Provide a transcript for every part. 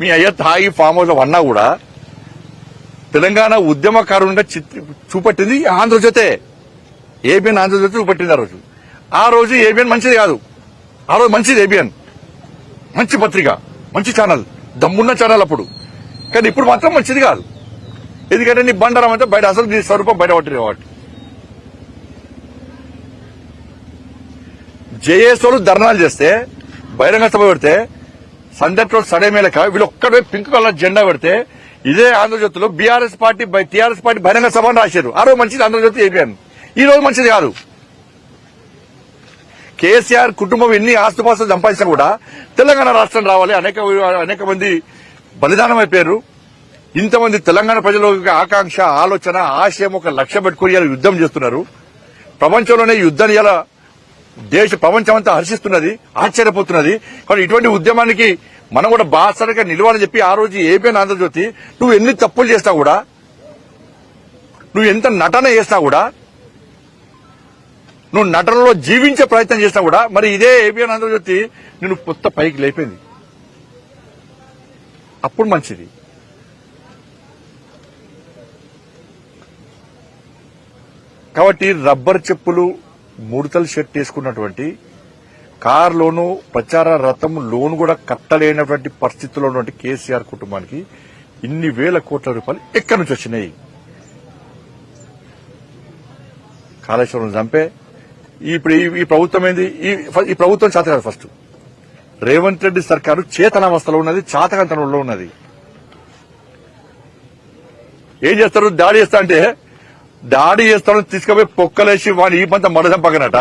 మీ అయ్య తాగి farm house లో అన్నా కూడా తెలంగాణ ఉద్యమకారునిగా చూపట్టింది ఆంధ్రజ్యోతే. ఏబిఎన్ ఆంధ్రజ్యోతి చూపట్టింది ఆ రోజు ఏబిఎన్ మంచిది కాదు. ఆ రోజు మంచిది ఏబిఎన్, మంచి పత్రిక, మంచి ఛానల్, దమ్మున్న ఛానల్ అప్పుడు. కానీ ఇప్పుడు మాత్రం మంచిది కాదు. ఎందుకంటే నీ బండారం అంటే బయట అసలు నీ స్వరూపం బయట పట్టింది కాబట్టి. జేఏసోలు ధర్నాలు చేస్తే, బహిరంగ సభ పెడితే, సందర్భ సడేమేలక వీళ్ళు ఒక్కడే పింక్ కలర్ జెండా పెడితే ఇదే ఆంధ్రజ్యోతిలో టీఆర్ఎస్ పార్టీ బహిరంగ సభ అని రాశారు. ఆ రోజు మంచిది ఆంధ్రజ్యోతి ఏబిఎన్. ఈ రోజు మంచిది కాదు. కేసీఆర్ కుటుంబం ఎన్ని ఆస్తుపాస్తులు సంపాదించినా కూడా తెలంగాణ రాష్ట్రం రావాలి, అనేక మంది బలిదానం అయిపోయారు. ఇంతమంది తెలంగాణ ప్రజల ఆకాంక్ష, ఆలోచన, ఆశయం ఒక లక్ష్యం పెట్టుకుని ఇలా యుద్దం చేస్తున్నారు. ప్రపంచంలోనే యుద్ధాన్ని ఇలా ప్రపంచం అంతా హర్షిస్తున్నది, ఆశ్చర్యపోతున్నది. కానీ ఇటువంటి ఉద్యమానికి మనం కూడా బాసరగా నిలవాలని చెప్పి ఆ రోజు ఏబిఎన్ ఆంధ్రజ్యోతి నువ్వు ఎన్ని తప్పులు చేసినా కూడా, నువ్వు ఎంత నటన చేసినా కూడా, నువ్వు నటనలో జీవించే ప్రయత్నం చేసినా కూడా మరి ఇదే ఏబిఎన్ ఆంధ్రజ్యోతి నిన్ను కొత్త పైకి లేపింది. అప్పుడు మంచిది. కాబట్టి రబ్బర్ చెప్పులు, ముడతలు షర్ట్ వేసుకున్నటువంటి కారులోను ప్రచార రథం లోను కూడా కట్టలేనటువంటి పరిస్థితుల్లో ఉన్నటువంటి కేసీఆర్ కుటుంబానికి ఇన్ని వేల కోట్ల రూపాయలు ఎక్కడి నుంచి వచ్చినాయి? కాళేశ్వరం చంపే ఇప్పుడు ఈ ప్రభుత్వం ఏంది? ఈ ప్రభుత్వం చేత కాదు. ఫస్ట్ రేవంత్ రెడ్డి సర్కారు చేతనావస్థలో ఉన్నది, చాతకంతనంలో ఉన్నది. ఏం చేస్తారు? దాడి చేస్తా అంటే దాడి చేస్తాడని తీసుకుపోయి పొక్కలేసి వాడిని ఈ పంత మడదంపకనట,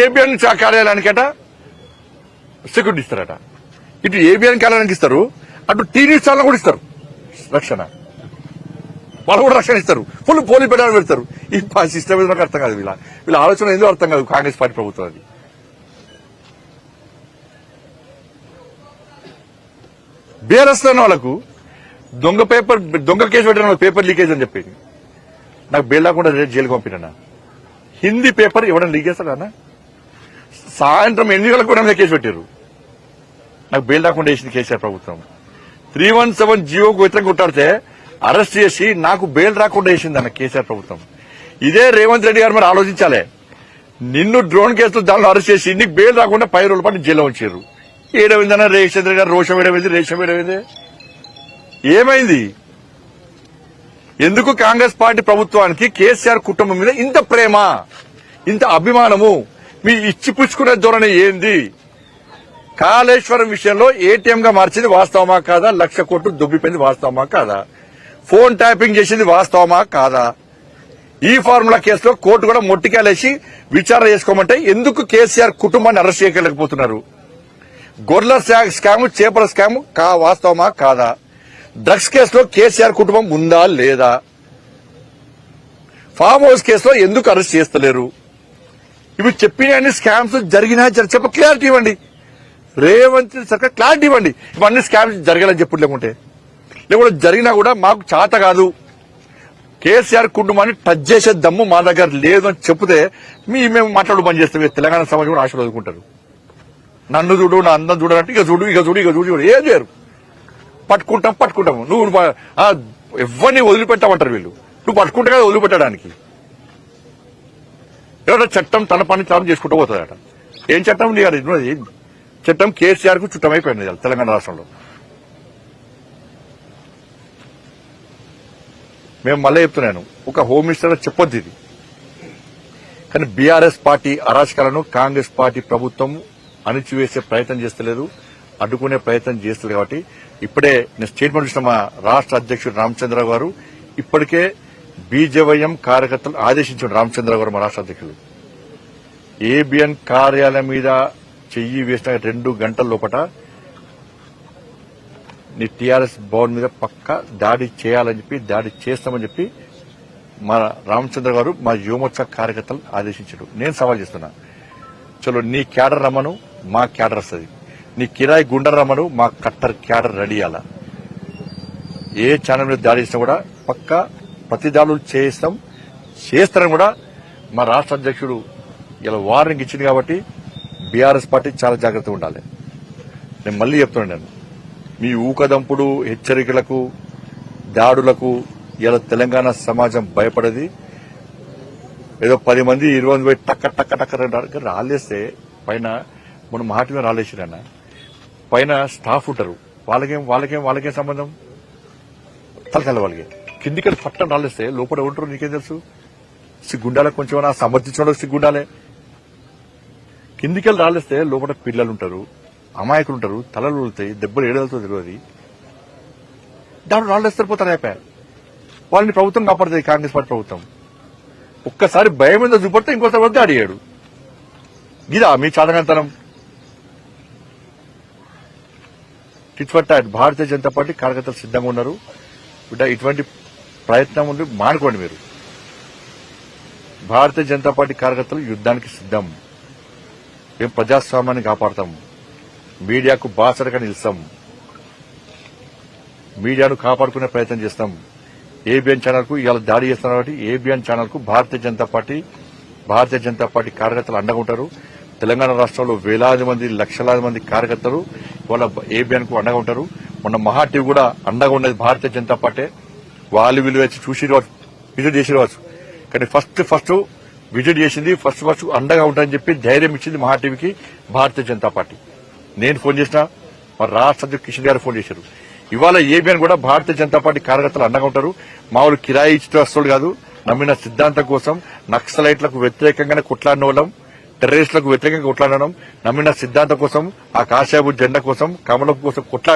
ఏబిఎన్ కార్యాలయానికట సెక్యూరిటీ ఇస్తారట. ఇటు ఏబిఎన్ కార్యాలయానికి ఇస్తారు, అటు టీవీ ఛానల్ కూడా ఇస్తారు రక్షణ. వాళ్ళు కూడా రక్షణ ఇస్తారు, ఫుల్ పోలీస్ పెట్టాలని పెడతారు. ఈ సిస్టమ్ ఏదో నాకు అర్థం కాదు. వీళ్ళ ఆలోచన ఎందుకు అర్థం కాదు కాంగ్రెస్ పార్టీ ప్రభుత్వం. అది బీఆర్ఎస్ వాళ్ళకు దొంగ కేసు పెట్టిన పేపర్ లీకేజ్ అని చెప్పేది. నాకు బెయిల్ లేకుండా జైలుకి పంపినా. హిందీ పేపర్ ఎవరైనా లీక్ చేస్తాడా అన్న? సాయంత్రం 8 గంటలకు కూడా కేసు పెట్టారు. నాకు బెయిల్ లేకుండా వేసింది కేసీఆర్ ప్రభుత్వం. 317 జీవోకు వ్యతిరేకంగా కొట్టాడితే అరెస్ట్ చేసి నాకు బెయిల్ రాకుండా వేసింది అన్న కేసీఆర్ ప్రభుత్వం. ఇదే రేవంత్ రెడ్డి గారు మరి ఆలోచించాలి. నిన్ను డ్రోన్ కేసులో దానిలో అరెస్ట్ చేసి నీకు బెయిల్ రాకుండా 10 రోజుల పాటు జైల్లో ఉంచారు. ఏడవిందన్న రేషచంద్ర గారు రోషం ఏడవింది, రేషం ఏడవింది, ఏమైంది? ఎందుకు కాంగ్రెస్ పార్టీ ప్రభుత్వానికి కేసీఆర్ కుటుంబం మీద ఇంత ప్రేమ, ఇంత అభిమానము? మీ ఇచ్చిపుచ్చుకునే ధోరణి ఏంది? కాళేశ్వరం విషయంలో ఏటీఎం గా మార్చింది వాస్తవమా కాదా? 1,00,000 కోట్లు దొబ్బిపోయింది వాస్తవమా కాదా? ఫోన్ ట్యాపింగ్ చేసింది వాస్తవమా కాదా? ఈ ఫార్ములా కేసులో కోర్టు కూడా మొట్టికాలేసి విచారణ చేసుకోమంటే ఎందుకు కేసీఆర్ కుటుంబాన్ని అరెస్ట్ చేయలేకపోతున్నారు? గొర్రెల స్కామ్, చేపల స్కామ్ వాస్తవమా కాదా? డ్రగ్స్ కేసులో కేసీఆర్ కుటుంబం ఉందా లేదా? ఫామ్ హౌస్ కేసులో ఎందుకు అరెస్ట్ చేస్తలేరు? ఇవి చెప్పిన స్కామ్స్ జరిగినా చెప్ప క్లారిటీ ఇవ్వండి. రేవంత్ సర్కార్ క్లారిటీ ఇవ్వండి. ఇవన్నీ స్కామ్స్ జరగాలని చెప్పు. లేకుంటే జరిగినా కూడా మాకు చేత కాదు, కేసీఆర్ కుటుంబాన్ని టచ్ చేసే దమ్ము మా దగ్గర లేదు అని చెప్తే మేము మాట్లాడు బంద్ చేస్తాం. తెలంగాణ సమాజం కూడా ఆశలు వదులుకుంటారు. నన్ను చూడు, నా అందం చూడాలంటే ఇక చూడు ఏం చేయరు. పట్టుకుంటాము. నువ్వు ఎవరిని వదిలిపెట్టామంటారు వీళ్ళు. నువ్వు పట్టుకుంటా కదా వదిలిపెట్టడానికి. ఎవరైనా చట్టం తన పని తాను చేసుకుంటూ పోతుందట. ఏం చట్టం? చట్టం కేసీఆర్ కు చుట్టమైపోయింది తెలంగాణ రాష్ట్రంలో. మేము మళ్ళీ చెప్తున్నాను, ఒక హోమ్ మినిస్టర్ చెప్పొద్దు ఇది. కానీ బీఆర్ఎస్ పార్టీ అరాచకాలను కాంగ్రెస్ పార్టీ ప్రభుత్వం అణిచివేసే ప్రయత్నం చేస్తలేదు, అడ్డుకునే ప్రయత్నం చేస్తుంది. కాబట్టి ఇప్పుడే నేను స్టేట్మెంట్ ఇచ్చిన మా రాష్ట్ర అధ్యక్షుడు రామచంద్రరావు గారు ఇప్పటికే బీజేవైఎం కార్యకర్తలు ఆదేశించారు. రామచంద్రరావు గారు మా రాష్ట్ర అధ్యక్షుడు ఏబిఎన్ కార్యాలయం మీద చెయ్యి వేసిన 2 గంటల లోపల నీ టీఆర్ఎస్ భవన్ మీద పక్క దాడి చేయాలని చెప్పి, దాడి చేస్తామని చెప్పి మా రామచంద్ర గారు మా యువమోర్చా కార్యకర్తలు ఆదేశించారు. నేను సవాల్ చేస్తున్నా, చలో నీ క్యాడర్ రమ్మను, మా క్యాడర్ వస్తుంది. నీ కిరాయి గుండె రమ్మను, మా కట్టర్ క్యాడర్ రెడీ అలా. ఏ ఛానల్ మీద దాడి చేసినా కూడా పక్క ప్రతి దాడులు చేస్తారని కూడా మా రాష్ట్ర అధ్యక్షుడు ఇలా వార్నింగ్ ఇచ్చింది. కాబట్టి బీఆర్ఎస్ పార్టీ చాలా జాగ్రత్తగా ఉండాలి. నేను మళ్ళీ చెప్తున్నాను, మీ ఊకదంపుడు హెచ్చరికలకు దాడులకు ఇలా తెలంగాణ సమాజం భయపడది. ఏదో 10 మంది 20 మంది పోయి టక్క టక్క టక్క రాలేస్తే పైన మనం మహాటి మీద రాలేసిరన్న పైన స్టాఫ్ ఉంటారు, వాళ్ళకేం సంబంధం? తలకాల వాళ్ళకి కిందికి పట్టం రాలేస్తే లోపల ఉంటారు, నీకేం తెలుసు? సిగ్గుండాలే కొంచెం సమర్థించడం సిగ్గుండాలే. కిందికెళ్ళి రాలేస్తే లోపల పిల్లలు ఉంటారు, అమాయకులు ఉంటారు, తలలు వెళ్తాయి, దెబ్బలు ఏడలతో తెలియదు. దాంట్లో రాళ్ళేస్తారు పోతారు అయిపోయారు. వాళ్ళని ప్రభుత్వం కాపాడుతుంది, కాంగ్రెస్ పార్టీ ప్రభుత్వం. ఒక్కసారి భయం మీద చూపడితే ఇంకోసారి వద్ద అడిగాడు. ఇదా మీ చాదనంతనం? Tit for tat. Bharatiya Janata Party కార్యకర్తలు సిద్ధంగా ఉన్నారు. ఇటువంటి ప్రయత్నం ఉంది, మానుకోండి మీరు. భారతీయ జనతా పార్టీ కార్యకర్తలు యుద్ధానికి సిద్ధం. మేము ప్రజాస్వామ్యాన్ని కాపాడతాం, మీడియాకు బాసటగా నిలుస్తాం, మీడియాను కాపాడుకునే ప్రయత్నం చేస్తాం. ఏబిఎన్ ఛానల్ కు ఇవాళ దాడి చేస్తున్నారు కాబట్టి ఏబిఎన్ ఛానల్ కు భారతీయ జనతా పార్టీ కార్యకర్తలు అండగా ఉంటారు. తెలంగాణ రాష్ట్రంలో వేలాది మంది లక్షలాది మంది కార్యకర్తలు ఇవాళ ఏబిఎన్ కు అండగా ఉంటారు. మొన్న మహా టీవీ కూడా అండగా ఉన్నది భారతీయ జనతా పార్టీ. వాళ్ళు వీళ్ళు వచ్చి చూసి విజిట్ చేసి రావచ్చు, కానీ ఫస్ట్ విజిట్ చేసింది ఫస్ట్ అండగా ఉంటారని చెప్పి ధైర్యం ఇచ్చింది మహా టీవీకి భారతీయ జనతా పార్టీ. నేను ఫోన్ చేసినా, మా రాష్ట్ర అధ్యక్షుడు కిషన్ గారు ఫోన్ చేశారు. ఇవాళ ఏబిఎన్ కూడా భారతీయ జనతా పార్టీ కార్యకర్తలు అండగా ఉంటారు. మామూలు కిరాయి ఇచ్చేవాళ్ళు కాదు, నమ్మిన సిద్ధాంతం కోసం నక్సలైట్లకు వ్యతిరేకంగానే కొట్లాడిన వాళ్ళం, టెర్రరిస్టులకు వ్యతిరేకంగా కొట్లాడడం, నమ్మిన సిద్ధాంతం కోసం, ఆ కాషాయపు జెండా కోసం, కమలం కోసం కొట్లాడి